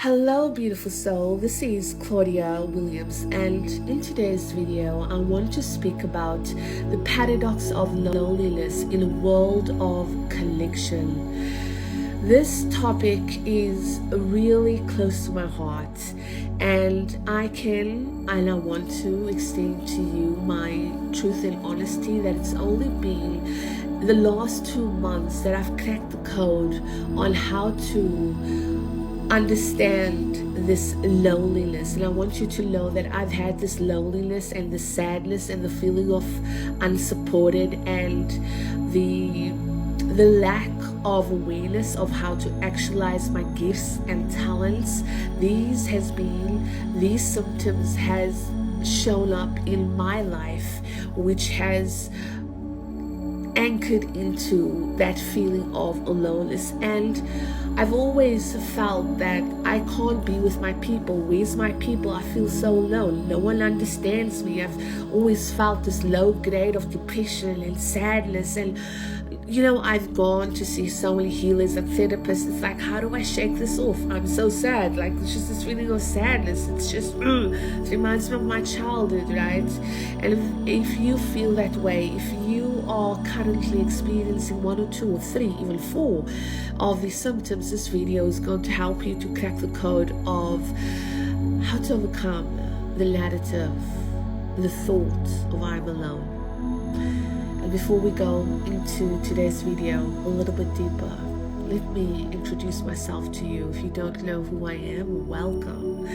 Hello, beautiful soul. This is Claudia Williams, and in today's video, I want to speak about the paradox of loneliness in a world of connection. This topic is really close to my heart, and I want to extend to you my truth and honesty that it's only been the last 2 months that I've cracked the code on how to understand this loneliness. And I want you to know that I've had this loneliness and the sadness and the feeling of unsupported and the lack of awareness of how to actualize my gifts and talents. These symptoms has shown up in my life, which has anchored into that feeling of aloneness. And I've always felt that I can't be with my people. Where's my people? I feel so alone. No one understands me. I've always felt this low grade of depression and sadness. And I've gone to see so many healers and therapists. It's like, how do I shake this off? I'm so sad. Like, it's just this feeling of sadness. It's just, it reminds me of my childhood, right? And if you feel that way, if you are currently experiencing 1 or 2 or 3, even 4 of these symptoms, this video is going to help you to crack the code of how to overcome the narrative, the thought of I'm alone. And before we go into today's video a little bit deeper, let me introduce myself to you. If you don't know who I am, welcome.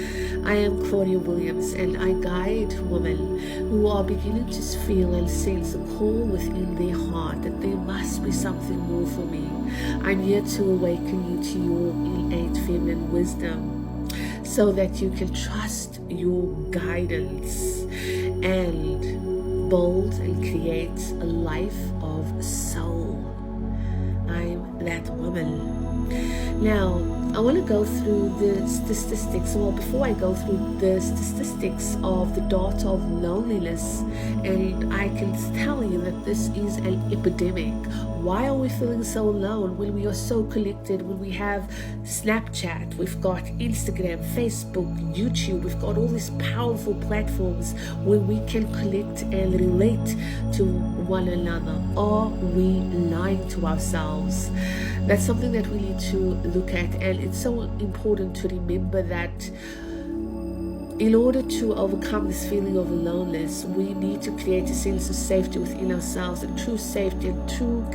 I am Claudia Williams, and I guide women who are beginning to feel and sense a call within their heart that there must be something more for me. I'm here to awaken you to your innate feminine wisdom so that you can trust your guidance and build and create a life of soul. I'm that woman. Now, I want to go through the statistics. Well, before I go through the statistics of the dart of loneliness, and I can tell you that this is an epidemic. Why are we feeling so alone when we are so connected, when we have Snapchat, we've got Instagram, Facebook, YouTube, we've got all these powerful platforms where we can connect and relate to one another? Are we lying to ourselves? That's something that we need to look at, and it's so important to remember that in order to overcome this feeling of aloneness, we need to create a sense of safety within ourselves, and true safety and true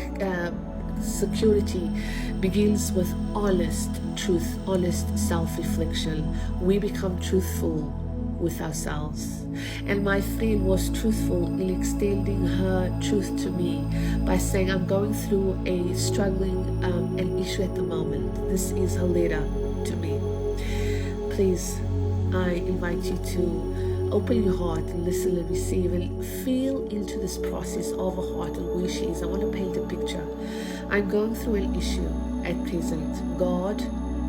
security begins with honest truth, honest self-reflection. We become truthful with ourselves. And my friend was truthful in extending her truth to me by saying, I'm going through a struggling an issue at the moment. This is her letter to me. Please, I invite you to open your heart and listen and receive and feel into this process of her heart and where she is. I want to paint a picture. I'm going through an issue at present. God,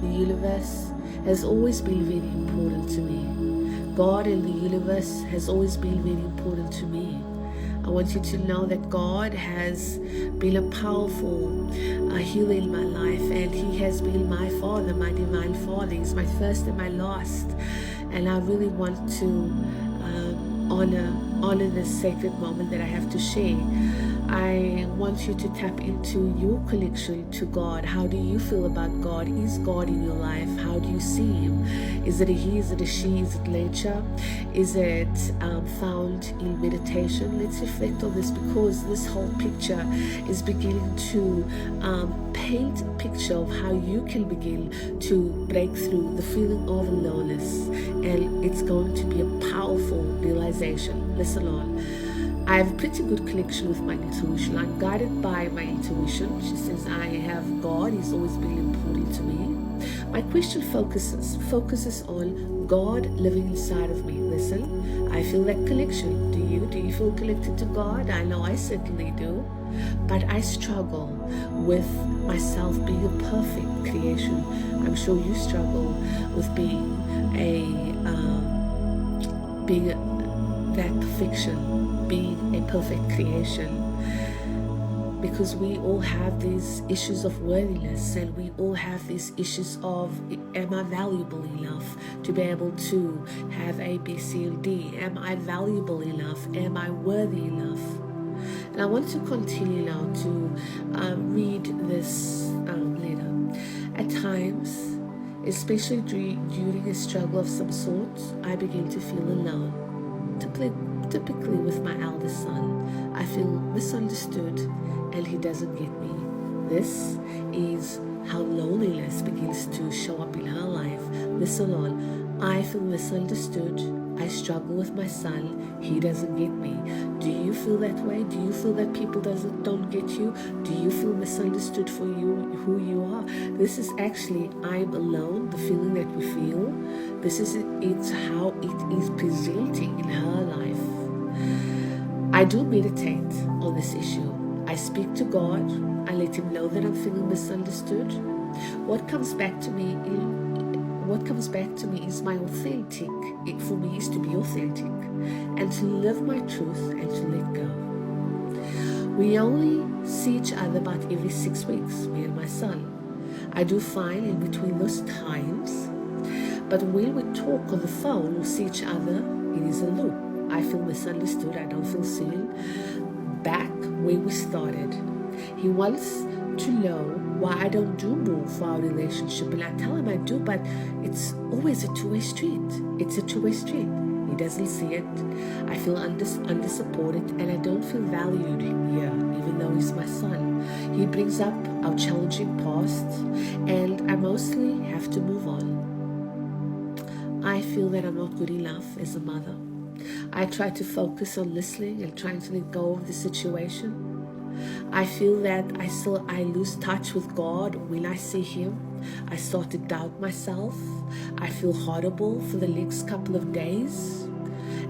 the universe, has always been very important to me. God and the universe has always been very important to me. I want you to know that God has been a powerful healer in my life, and He has been my Father, my divine Father. He's my first and my last. And I really want to honor this sacred moment that I have to share. I want you to tap into your connection to God. How do you feel about God? Is God in your life? How do you see Him? Is it a He? Is it a she? Is it nature? Is it found in meditation? Let's reflect on this, because this whole picture is beginning to paint a picture of how you can begin to break through the feeling of aloneness, and it's going to be a powerful realization. Listen on. I have a pretty good connection with my intuition. I'm guided by my intuition. She says I have God. He's always been important to me. My question focuses on God living inside of me. Listen, I feel that connection. Do you? Do you feel connected to God? I know I certainly do. But I struggle with myself being a perfect creation. I'm sure you struggle with being that perfection, being a perfect creation. because we all have these issues of worthiness, and we all have these issues of, am I valuable enough to be able to have A, B, C, and D? Am I valuable enough? Am I worthy enough? And I want to continue now to read this letter. At times, especially during a struggle of some sort, I begin to feel alone. Typically with my eldest son, I feel misunderstood and he doesn't get me. This is how loneliness begins to show up in her life. Listen on. I feel misunderstood. I struggle with my son. He doesn't get me. Do you feel that way? Do you feel that people don't get you? Do you feel misunderstood for who you are? This is actually I'm alone, the feeling that we feel. It's how it is presenting in her life. I do meditate on this issue. I speak to God. I let him know that I'm feeling misunderstood. What comes back to me is my authentic. It for me is to be authentic and to live my truth and to let go. We only see each other about every 6 weeks, me and my son. I do fine in between those times, but when we talk on the phone or see each other, it is a loop. I feel misunderstood. I don't feel seen. Back where we started, he wants to know why I don't do more for our relationship, and I tell him I do, but it's always a two-way street. It's a two-way street. He doesn't see it. I feel under-supported, and I don't feel valued here, even though he's my son. He brings up our challenging past, and I mostly have to move on. I feel that I'm not good enough as a mother. I try to focus on listening and trying to let go of the situation. I feel that I lose touch with God when I see him. I start to doubt myself. I feel horrible for the next couple of days,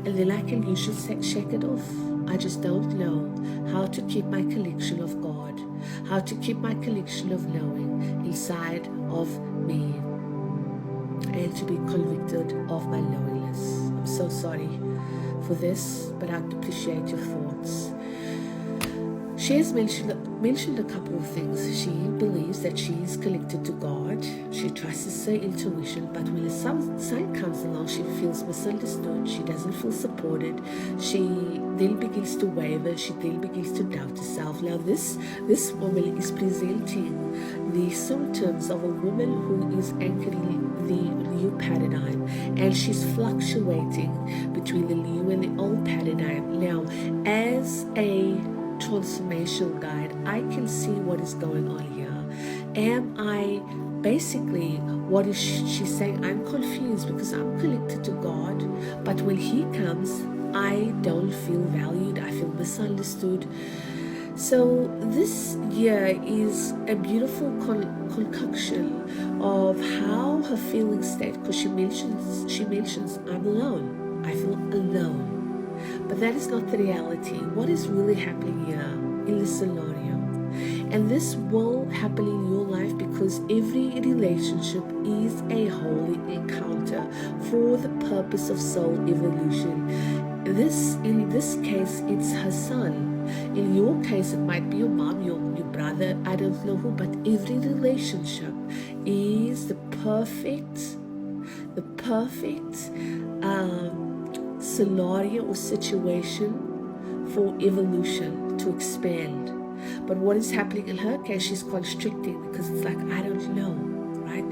and then I can usually shake it off. I just don't know how to keep my connection of God, how to keep my connection of knowing inside of me, and to be convicted of my loneliness. I'm so sorry for this, but I'd appreciate your thoughts. She has mentioned a couple of things. She believes that she is connected to God. She trusts her intuition, but when a sign comes along, she feels misunderstood. She doesn't feel supported. She then begins to waver. She then begins to doubt herself. Now, this woman is presenting the symptoms of a woman who is anchored in the new paradigm, and she's fluctuating between the new and the old paradigm. Now, as a transformation guide, I can see what is going on here. Basically, what is she saying? I'm confused because I'm connected to God, but when he comes, I don't feel valued. I feel misunderstood. So this year is a beautiful concoction of how her feelings state, because she mentions I'm alone. I feel alone. But that is not the reality. What is really happening here in this scenario? And this will happen in your life because every relationship is a holy encounter for the purpose of soul evolution. In this case, it's her son. In your case, it might be your mom, your brother, I don't know who, but every relationship is the perfect scenario or situation for evolution to expand. But what is happening in her case, she's constricting because it's like, I don't know, right?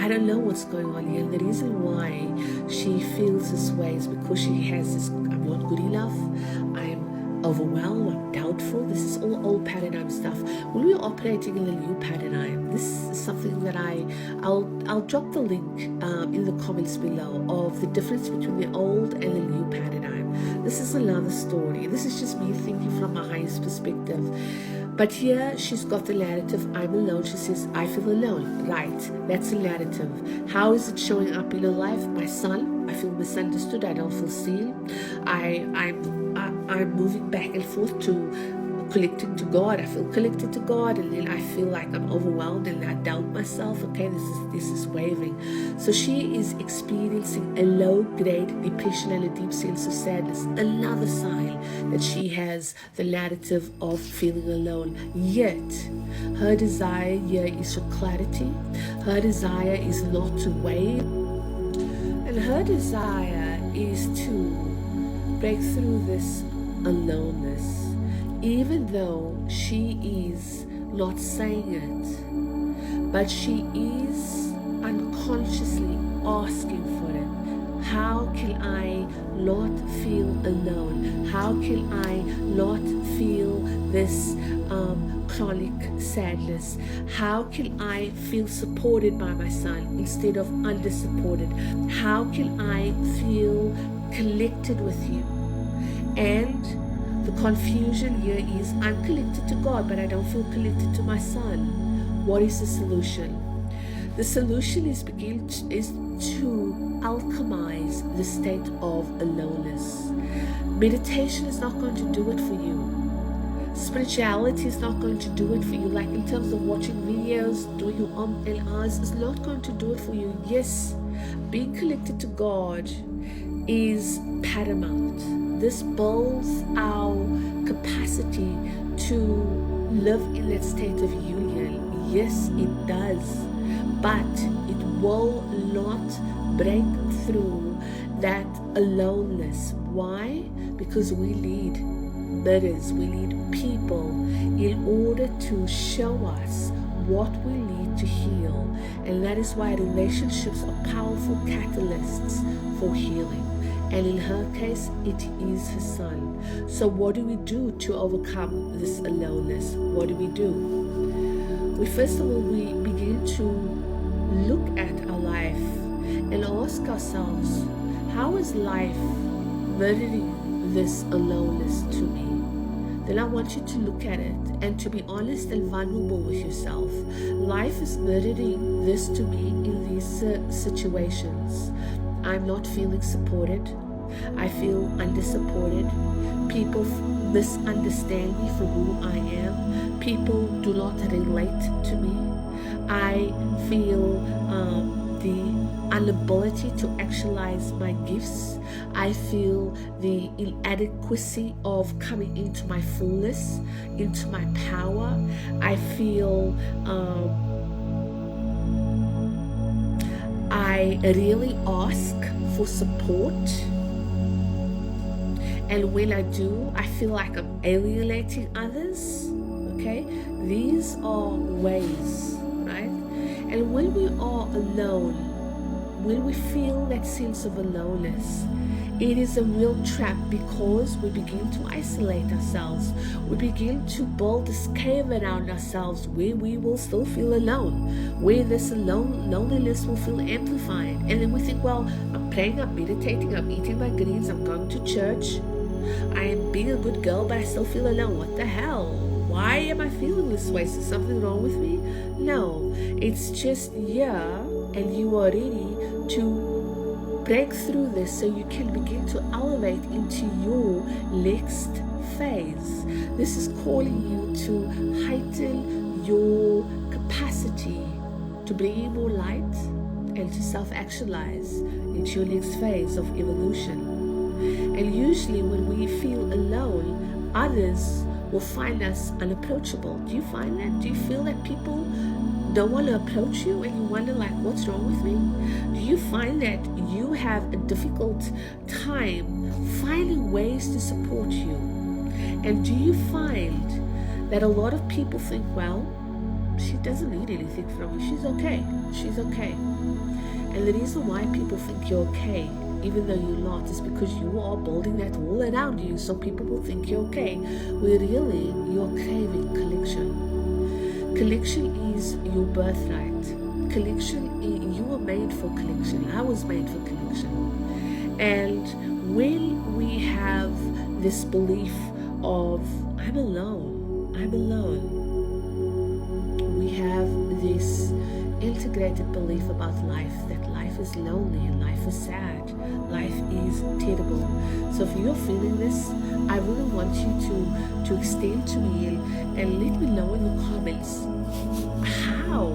I don't know what's going on here. And the reason why she feels this way is because she has this, I'm not good enough, I'm overwhelmed, I'm doubtful. This is all old paradigm stuff. When we're operating in the new paradigm, this is something that I'll drop the link in the comments below of the difference between the old and the new paradigm. This is another story. This is just me thinking from my highest perspective. But here she's got the narrative, I'm alone. She says, I feel alone. Right, that's the narrative. How is it showing up in her life? My son, I feel misunderstood. I don't feel seen. I'm moving back and forth to connected to God. I feel connected to God, and then I feel like I'm overwhelmed, and I doubt myself. Okay, this is wavering. So she is experiencing a low-grade depression and a deep sense of sadness. Another sign that she has the narrative of feeling alone. Yet her desire here is for clarity. Her desire is not to wait, and her desire is to break through this aloneness. Even though she is not saying it, but she is unconsciously asking for it. How can I not feel alone? How can I not feel this chronic sadness? How can I feel supported by my son instead of under-supported? How can I feel connected with you? And the confusion here is, I'm connected to God, but I don't feel connected to my son. What is the solution? The solution is to alchemize the state of aloneness. Meditation is not going to do it for you. Spirituality is not going to do it for you. Like in terms of watching videos, doing your and ahs is not going to do it for you. Yes, being connected to God is paramount. This builds our capacity to live in that state of union. Yes, it does. But it will not break through that aloneness. Why? Because we need mirrors, we need people in order to show us what we need to heal. And that is why relationships are powerful catalysts for healing. And in her case, it is her son. So what do we do to overcome this aloneness? What do? We first of all, we begin to look at our life and ask ourselves, how is life mirroring this aloneness to me? Then I want you to look at it and to be honest and vulnerable with yourself. Life is mirroring this to me in these situations. I'm not feeling supported. I feel under-supported. People misunderstand me for who I am. People do not relate to me. I feel the inability to actualize my gifts. I feel the inadequacy of coming into my fullness, into my power. I feel I really ask for support, and when I do, I feel like I'm alienating others. Okay, these are ways, right? And when we are alone, when we feel that sense of aloneness, it is a real trap, because we begin to isolate ourselves. We begin to build this cave around ourselves where we will still feel alone, where this loneliness will feel amplified. And then we think, well, I'm praying, I'm meditating, I'm eating my greens, I'm going to church, I am being a good girl, but I still feel alone. What the hell? Why am I feeling this way? Is there something wrong with me? No, it's just and you are ready to break through this so you can begin to elevate into your next phase. This is calling you to heighten your capacity to bring in more light and to self-actualize into your next phase of evolution. And usually when we feel alone, others will find us unapproachable. Do you find that? Do you feel that people don't want to approach you and you wonder, like, what's wrong with me? Do you find that you have a difficult time finding ways to support you? And do you find that a lot of people think, well, she doesn't need anything from you, she's okay, and the reason why people think you're okay even though you're not is because you are building that wall around you so people will think you're okay, where really you're craving connection. Connection is your birthright. Connection, you were made for connection. I was made for connection. And when we have this belief of I'm alone, we have this integrated belief about life, that life is lonely and life is sad, life is terrible. So if you're feeling this, I really want you to extend to me and let me know in the comments, how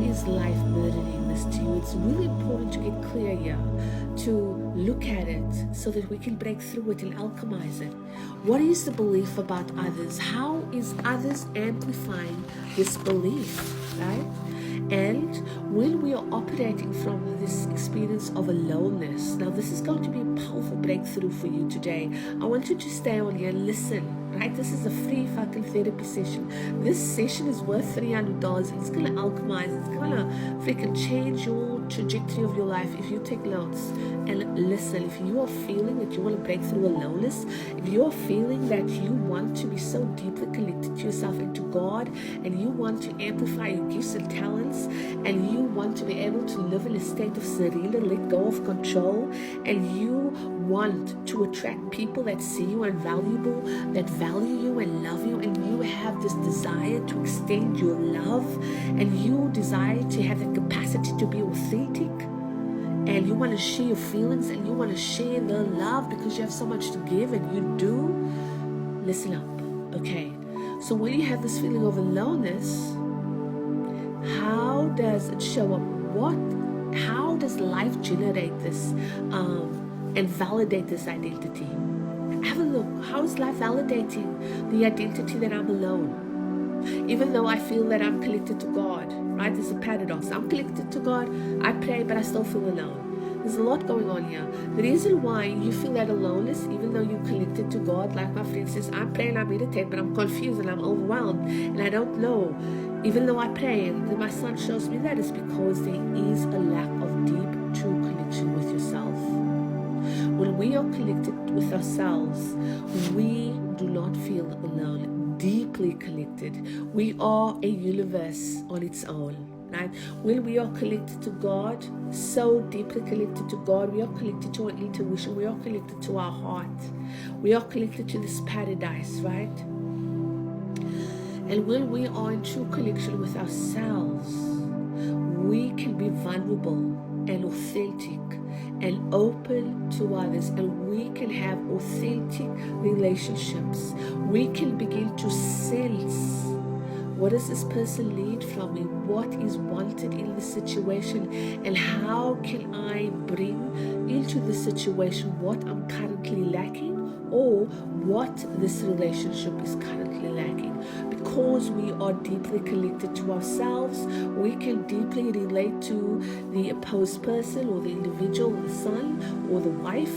is life burdening this to you? It's really important to get clear here, to look at it so that we can break through it and alchemize it. What is the belief about others? How is others amplifying this belief, right? And when we are operating from this experience of aloneness, now this is going to be a powerful breakthrough for you today. I want you to stay on here and listen, right? This is a free fucking therapy session. This session is worth $300 and it's going to alchemize, it's going to freaking change your trajectory of your life if you take notes and listen. If you are feeling that you want to break through aloneness, if you are feeling that you want to be so deeply connected to yourself and to God, and you want to amplify your gifts and talents, and you want to be able to live in a state of surrender, let go of control, and you want to attract people that see you and valuable, that value you and love you, and you have this desire to extend your love, and you desire to have the capacity to be authentic, and you want to share your feelings, and you want to share the love because you have so much to give, and you do, listen up, okay? So when you have this feeling of aloneness, how does it show up? How does life generate this and validate this identity? Have a look. How is life validating the identity that I'm alone? Even though I feel that I'm connected to God, right? There's a paradox. I'm connected to God, I pray, but I still feel alone. There's a lot going on here. The reason why you feel that aloneness, even though you're connected to God, like my friend says, I'm praying, I meditate, but I'm confused and I'm overwhelmed and I don't know. Even though I pray, and then my son shows me that, it's because there is a lack of deep, true connection with yourself. When we are connected with ourselves, we do not feel alone, deeply connected. We are a universe on its own. Right? When we are connected to God, so deeply connected to God, we are connected to our intuition, we are connected to our heart, we are connected to this paradise, right? And when we are in true connection with ourselves, we can be vulnerable and authentic and open to others, and we can have authentic relationships. We can begin to sense, what does this person need from me? What is wanted in the situation? And how can I bring into the situation what I'm currently lacking, or what this relationship is currently lacking? Because we are deeply connected to ourselves, we can deeply relate to the opposed person or the individual, the son or the wife.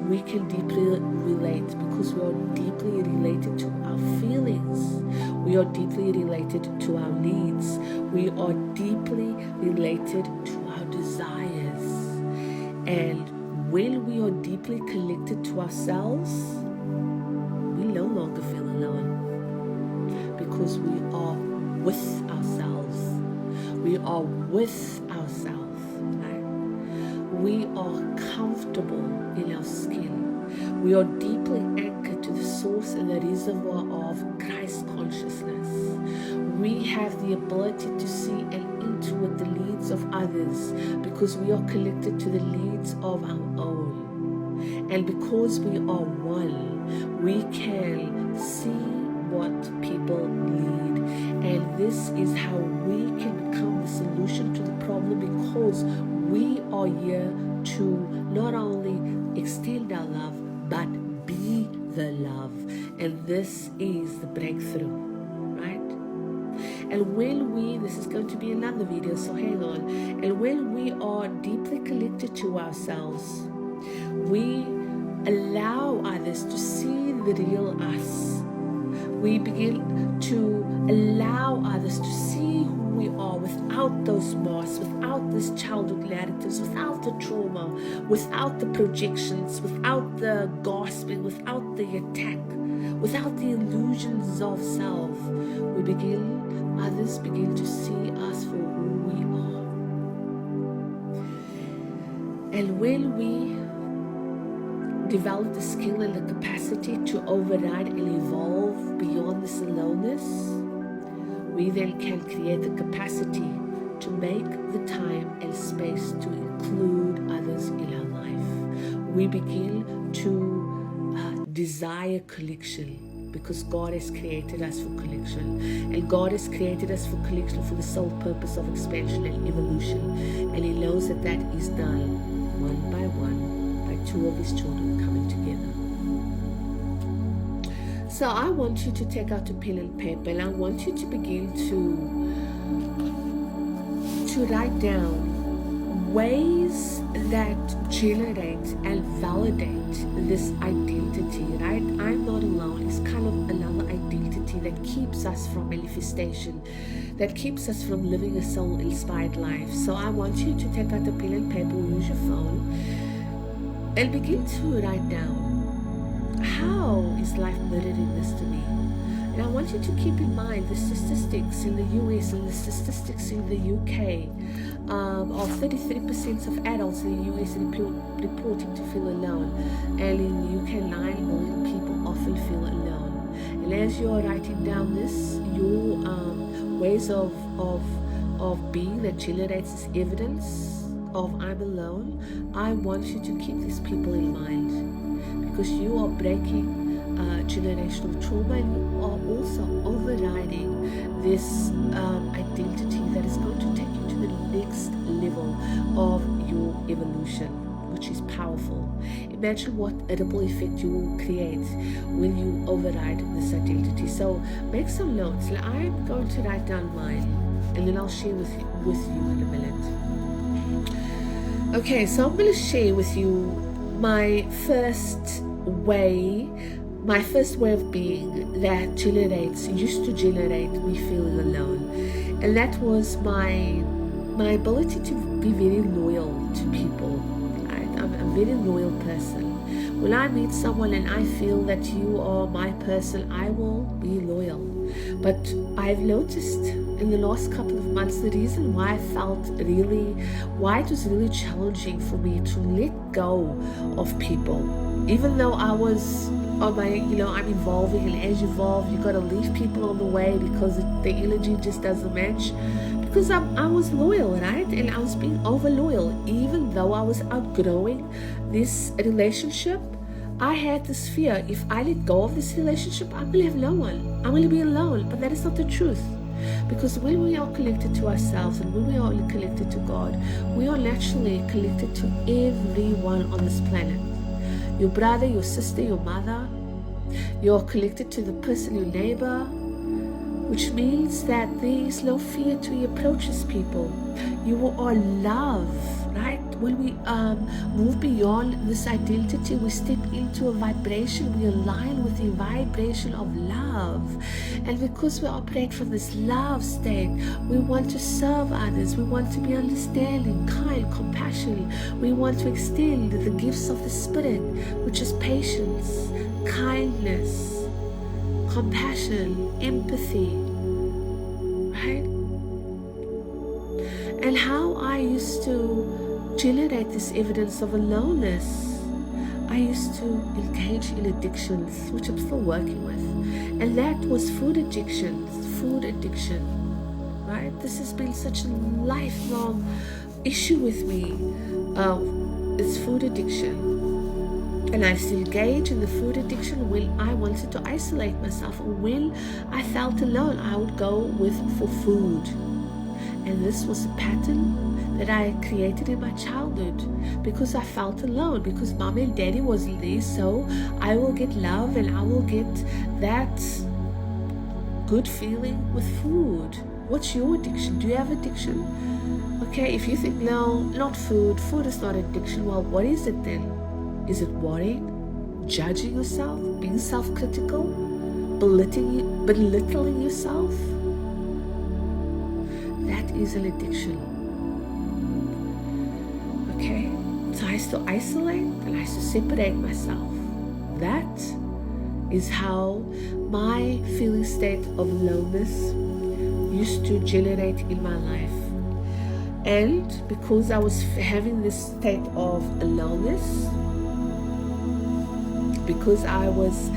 We can deeply relate because we are deeply related to our feelings. We are deeply related to our needs. We are deeply related to our desires. And when we are deeply connected to ourselves, we no longer feel alone because we are with ourselves. We are with ourselves. We are comfortable in our skin. We are deeply anchored to the source and the reservoir of Christ consciousness. We have the ability to see and intuit the needs of others because we are connected to the needs of our own. And because we are one, we can see what people need. And this is how we can become the solution to the problem, because we are here to not only extend our love, but be the love. And this is the breakthrough, right? And when we, this is going to be another video, so hang on. And when we are deeply connected to ourselves, we allow others to see the real us. We begin to allow others to see who we are without those masks, without these childhood narratives, without the trauma, without the projections, without the gasping, without the attack, without the illusions of self. Others begin to see us for who we are. And when we develop the skill and the capacity to override and evolve beyond this aloneness, we then can create the capacity to make the time and space to include others in our life. We begin to desire connection, because God has created us for connection, and God has created us for connection for the sole purpose of expansion and evolution, and He knows that that is done one by one by two of His children coming together. So I want you to take out a pen and paper, and I want you to begin to write down ways that generate and validate this identity, right? I'm not alone. It's kind of another identity that keeps us from manifestation, that keeps us from living a soul-inspired life. So I want you to take out a pen and paper or use your phone and begin to write down, how is life mirroring this to me? And I want you to keep in mind the statistics in the US and the statistics in the UK of 33% of adults in the US reporting to feel alone, and in the UK 9 million people often feel alone. And as you're writing down this, your ways of being that generates this evidence of I'm alone, I want you to keep these people in mind, because you are breaking generational trauma, and you are also overriding this identity that is going to take you to the next level of your evolution, which is powerful. Imagine what a ripple effect you will create when you override this identity. So make some notes. I'm going to write down mine, and then I'll share with you in a minute. Okay, so I'm going to share with you my first way of being that used to generate me feeling alone, and that was my ability to be very loyal to people. Right? I'm a very loyal person. When I meet someone and I feel that you are my person, I will be loyal. But I've noticed in the last couple of months, the reason why it was really challenging for me to let go of people, even though I was I'm evolving, and as you evolve, you got to leave people on the way because the energy just doesn't match. Because I was loyal, right? And I was being over loyal, even though I was outgrowing this relationship. I had this fear: if I let go of this relationship, I'm going to have no one. I'm going to be alone. But that is not the truth. Because when we are connected to ourselves and when we are connected to God, we are naturally connected to everyone on this planet. Your brother, your sister, your mother. You're connected to the person, your neighbor, which means that there is no fear to you approaches people. You are love, right? When we move beyond this identity, we step into a vibration. We align with the vibration of love. And because we operate from this love state, we want to serve others. We want to be understanding, kind, compassionate. We want to extend the gifts of the Spirit, which is patience, kindness, compassion, empathy, right? And how I used to generate this evidence of aloneness, I used to engage in addictions, which I'm still working with, and that was food addiction, right? This has been such a lifelong issue with me. It's food addiction. And I used to engage in the food addiction when I wanted to isolate myself, or when I felt alone, I would go for food. And this was a pattern that I created in my childhood because I felt alone, because mom and daddy wasn't there. So I will get love and I will get that good feeling with food. What's your addiction? Do you have addiction? Okay, if you think, no, not food. Food is not addiction. Well, what is it then? Is it worrying, judging yourself, being self-critical, belittling yourself? That is an addiction. Okay? So I used to isolate and I used to separate myself. That is how my feeling state of aloneness used to generate in my life. And because I was having this state of aloneness, because I was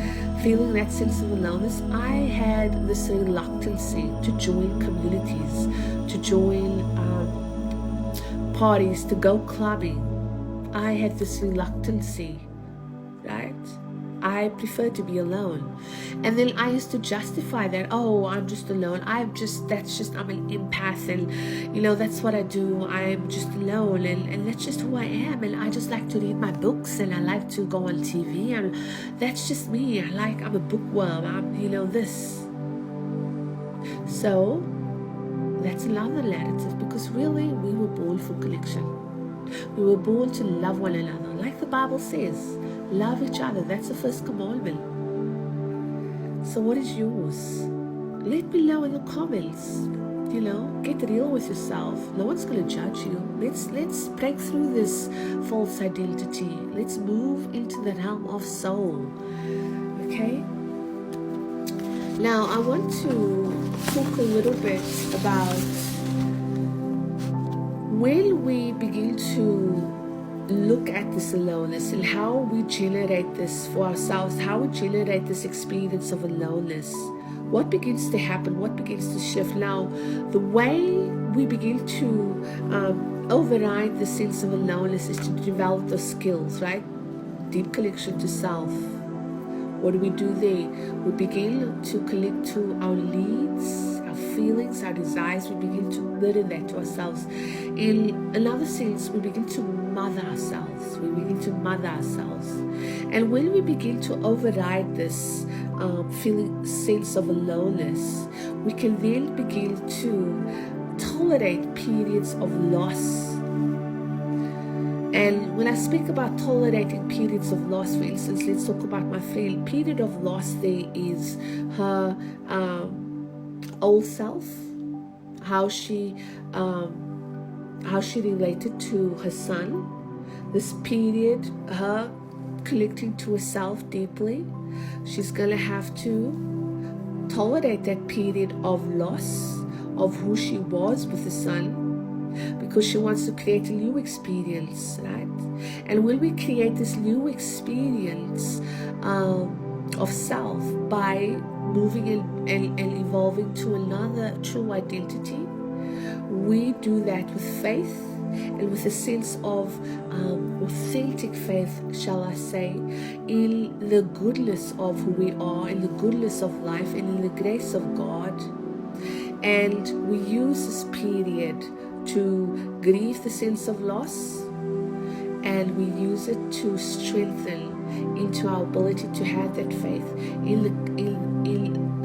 feeling that sense of aloneness, I had this reluctancy to join communities, to join parties, to go clubbing. I had this reluctancy, right? I prefer to be alone. And then I used to justify that, oh, I'm just alone. I'm an empath, and that's what I do. I'm just alone, and that's just who I am. And I just like to read my books, and I like to go on TV, and that's just me. I'm a bookworm. I'm this. So that's another narrative, because really we were born for connection. We were born to love one another. Like the Bible says, love each other. That's the first commandment. So what is yours? Let me know in the comments. Get real with yourself. No one's going to judge you. Let's break through this false identity. Let's move into the realm of soul. Okay? Now I want to talk a little bit about when we begin to look at this aloneness and how we generate this for ourselves, how we generate this experience of aloneness. What begins to happen? What begins to shift? Now, the way we begin to override the sense of aloneness is to develop those skills, right? Deep connection to self. What do we do there? We begin to connect to our needs, our feelings, our desires. We begin to mirror that to ourselves. In another sense, we begin to mother ourselves. We begin to mother ourselves. And when we begin to override this sense of aloneness, we can then begin to tolerate periods of loss. And when I speak about tolerating periods of loss, for instance, let's talk about my friend. Period of loss there is her old self, how she related to her son. This period, her connecting to herself deeply. She's gonna have to tolerate that period of loss of who she was with the son, because she wants to create a new experience, right? And when we create this new experience of self by moving and evolving to another true identity, we do that with faith and with a sense of authentic faith, shall I say, in the goodness of who we are, in the goodness of life, and in the grace of God. And we use this period to grieve the sense of loss, and we use it to strengthen into our ability to have that faith in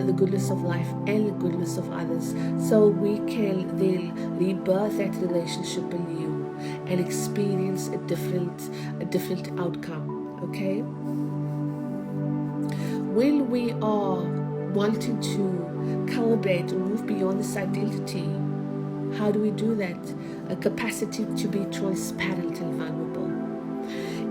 the goodness of life and the goodness of others, so we can then rebirth that relationship anew and experience a different outcome. Okay? When we are wanting to calibrate or move beyond this identity, how do we do that? A capacity to be transparent and vulnerable.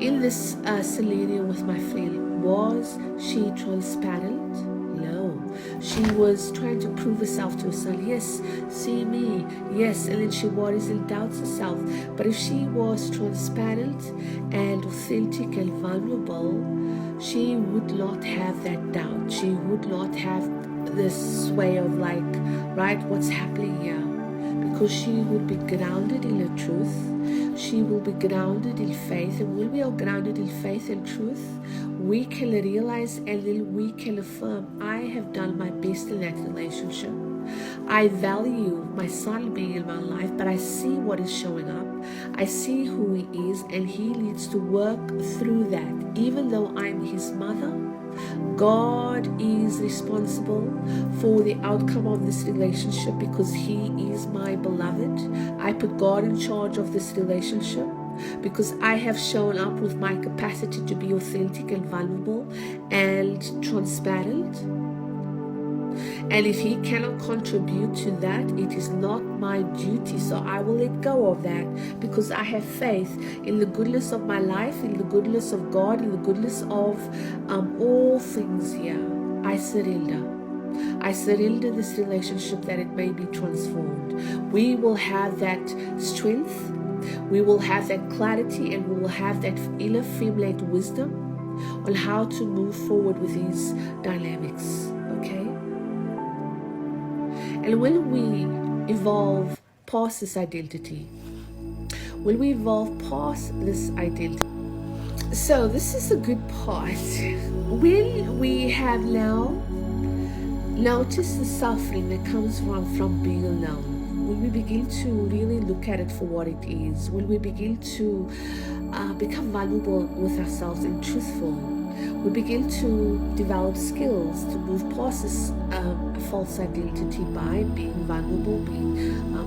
In this scenario with my friend, was she transparent? No. She was trying to prove herself to her son. Yes, see me. Yes, and then she worries and doubts herself. But if she was transparent and authentic and vulnerable, she would not have that doubt. She would not have this way of right, what's happening here? Because she would be grounded in her truth. She will be grounded in faith. And when we are grounded in faith and truth, we can realize and then we can affirm, I have done my best in that relationship. I value my son being in my life, but I see what is showing up. I see who he is, and he needs to work through that. Even though I'm his mother, God is responsible for the outcome of this relationship because he is my beloved. I put God in charge of this relationship because I have shown up with my capacity to be authentic and vulnerable and transparent. And if he cannot contribute to that, it is not my duty. So I will let go of that because I have faith in the goodness of my life, in the goodness of God, in the goodness of all things here. I surrender. I surrender this relationship that it may be transformed. We will have that strength. We will have that clarity, and we will have that inner feminine wisdom on how to move forward with these dynamics, okay? And when we evolve past this identity, when we evolve past this identity, so this is a good part. When we have now noticed the suffering that comes from being alone, when we begin to really look at it for what it is, when we begin to become vulnerable with ourselves and truthful, we begin to develop skills to move past this false identity by being vulnerable, being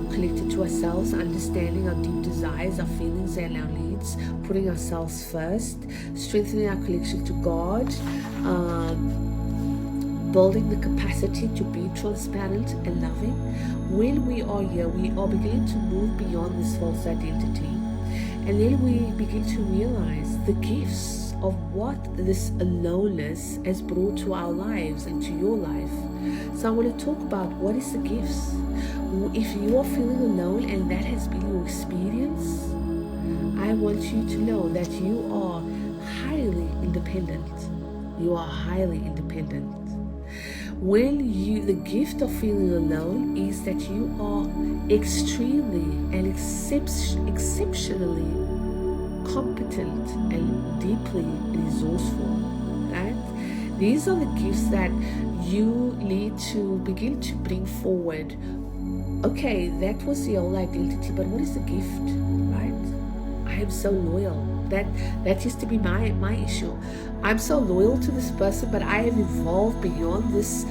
connected to ourselves, understanding our deep desires, our feelings and our needs, putting ourselves first, strengthening our connection to God, building the capacity to be transparent and loving. When we are here, we are beginning to move beyond this false identity. And then we begin to realize the gifts of what this aloneness has brought to our lives and to your life. So I want to talk about what is the gifts. If you are feeling alone and that has been your experience, I want you to know that you are highly independent. You are highly independent. The gift of feeling alone is that you are extremely and exceptionally competent and deeply resourceful, right? These are the gifts that you need to begin to bring forward. Okay, that was the old identity, but what is the gift, right? I am so loyal. That used to be my issue. I'm so loyal to this person, but I have evolved beyond this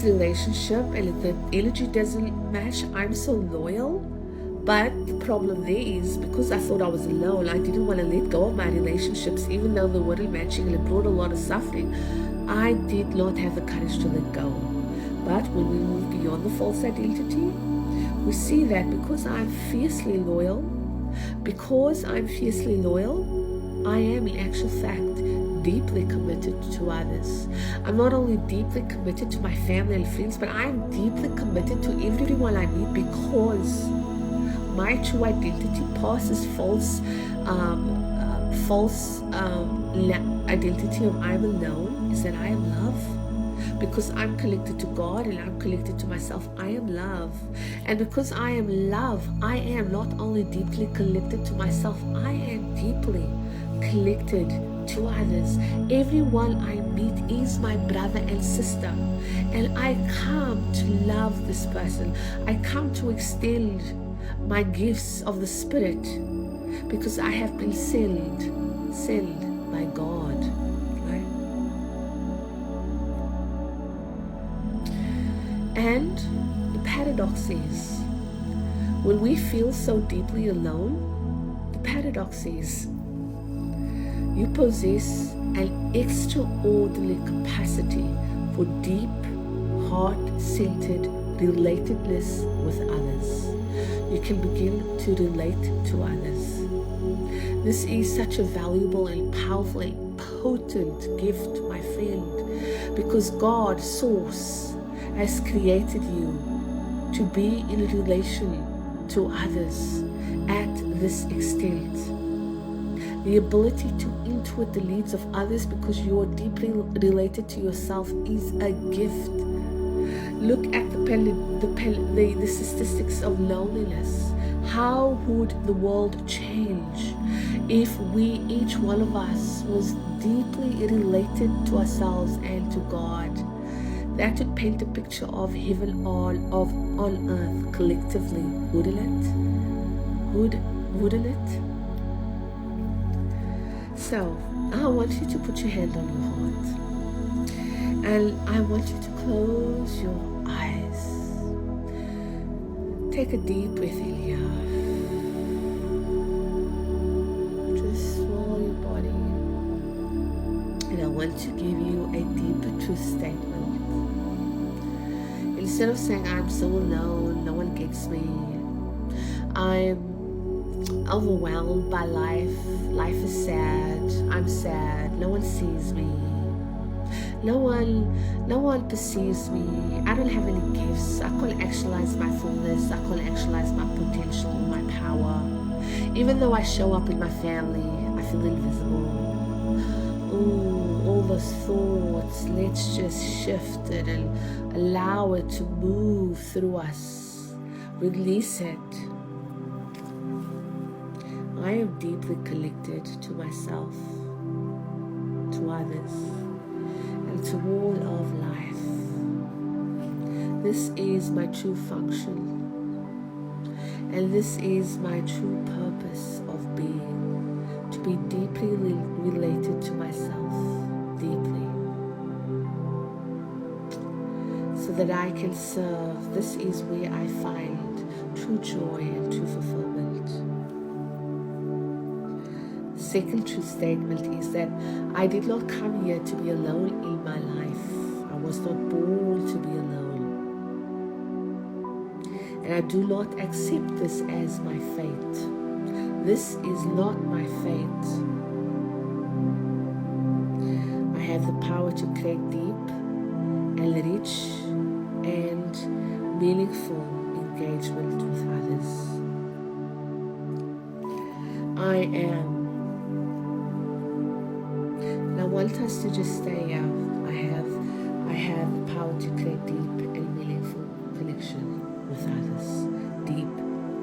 relationship, and the energy doesn't match. I'm so loyal, but the problem there is because I thought I was alone, I didn't want to let go of my relationships, even though they weren't matching and it brought a lot of suffering. I did not have the courage to let go. But when we move beyond the false identity, we see that because I'm fiercely loyal, I am in actual fact deeply committed to others. I'm not only deeply committed to my family and friends, but I'm deeply committed to everyone I meet, because my true identity passes false identity of I'm alone is that I am love. Because I'm connected to God and I'm connected to myself, I am love. And because I am love, I am not only deeply connected to myself, I am deeply connected to others. Everyone I meet is my brother and sister. And I come to love this person. I come to extend my gifts of the Spirit because I have been sent by God. And the paradox is, when we feel so deeply alone, the paradox is, you possess an extraordinary capacity for deep, heart-centered relatedness with others. You can begin to relate to others. This is such a valuable and powerful and potent gift, my friend, because God, Source, has created you to be in a relation to others at this extent. The ability to intuit the needs of others because you are deeply related to yourself is a gift. Look at the statistics of loneliness. How would the world change if each one of us was deeply related to ourselves and to God? That would paint a picture of heaven on earth collectively, wouldn't it? Wouldn't it? So, I want you to put your hand on your heart. And I want you to close your eyes. Take a deep breath in here. Just swallow your body. And I want to give you a deeper truth statement. Instead of saying, I'm so alone, no one gets me, I'm overwhelmed by life, life is sad, I'm sad, no one sees me, no one perceives me, I don't have any gifts, I can't actualize my fullness, I can't actualize my potential, my power. Even though I show up in my family, I feel invisible. Oh, all those thoughts, let's just shift it and allow it to move through us. Release it. I am deeply connected to myself, to others, and to all of life. This is my true function, and this is my true purpose of being, to be deeply related to myself, deeply, so that I can serve. This is where I find true joy and true fulfillment. Second true statement is that I did not come here to be alone in my life. I was not born to be alone. And I do not accept this as my fate. This is not my fate. I have the power to create deep and rich and meaningful engagement with others. I am. I want us to just stay here. I have the power to create deep and meaningful connection with others. Deep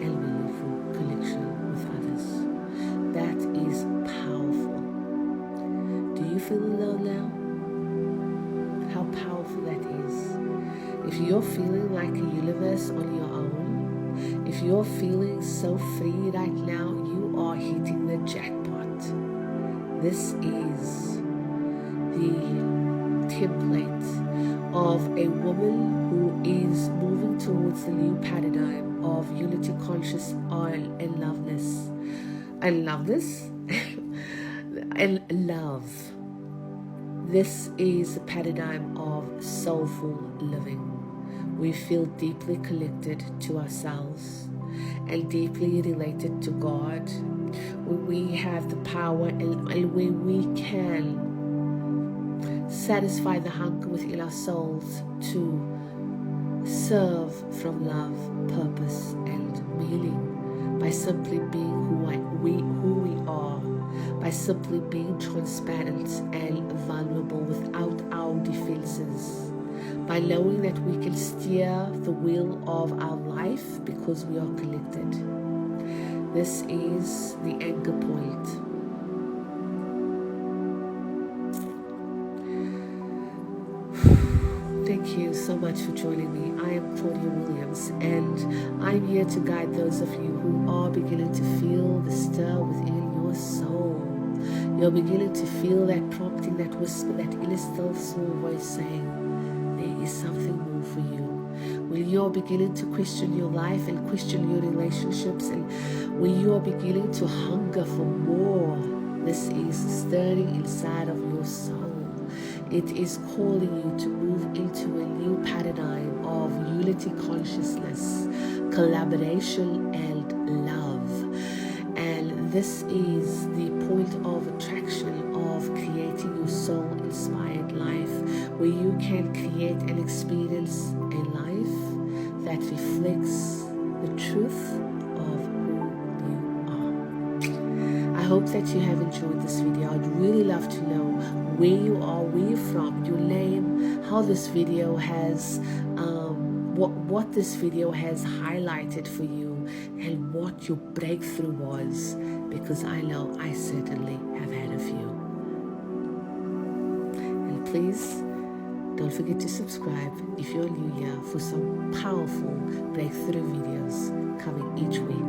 and meaningful connection with others. That is powerful. Do you feel alone now? How powerful that is. If you're feeling like a universe on your own, if you're feeling so free right now, you are hitting the jackpot. This is the template of a woman who is moving towards the new paradigm of unity, conscious, and loveness. And loveness? And love. This is the paradigm of soulful living. We feel deeply connected to ourselves and deeply related to God. We have the power and where we can satisfy the hunger within our souls to serve from love, purpose, and meaning by simply being who we are, by simply being transparent and vulnerable without our defenses, by knowing that we can steer the wheel of our life because we are connected. This is the anchor point. Thank you so much for joining me. I am Claudia Williams, and I'm here to guide those of you who are beginning to feel the stir within your soul. You're beginning to feel that prompting, that whisper, that inner still small voice saying, there is something more for you. When you're beginning to question your life and question your relationships, and when you are beginning to hunger for more, this is stirring inside of your soul. It is calling you to move into a new paradigm of unity, consciousness, collaboration, and love. And this is the point of attraction of creating your soul-inspired life, where you can create and experience a life that reflects the truth of who you are. I hope that you have enjoyed this video. I'd really love to know where you are, where you're from, your name, how this video has, what this video has highlighted for you, and what your breakthrough was, because I know I certainly have had a few. And please don't forget to subscribe if you're new here for some powerful breakthrough videos coming each week.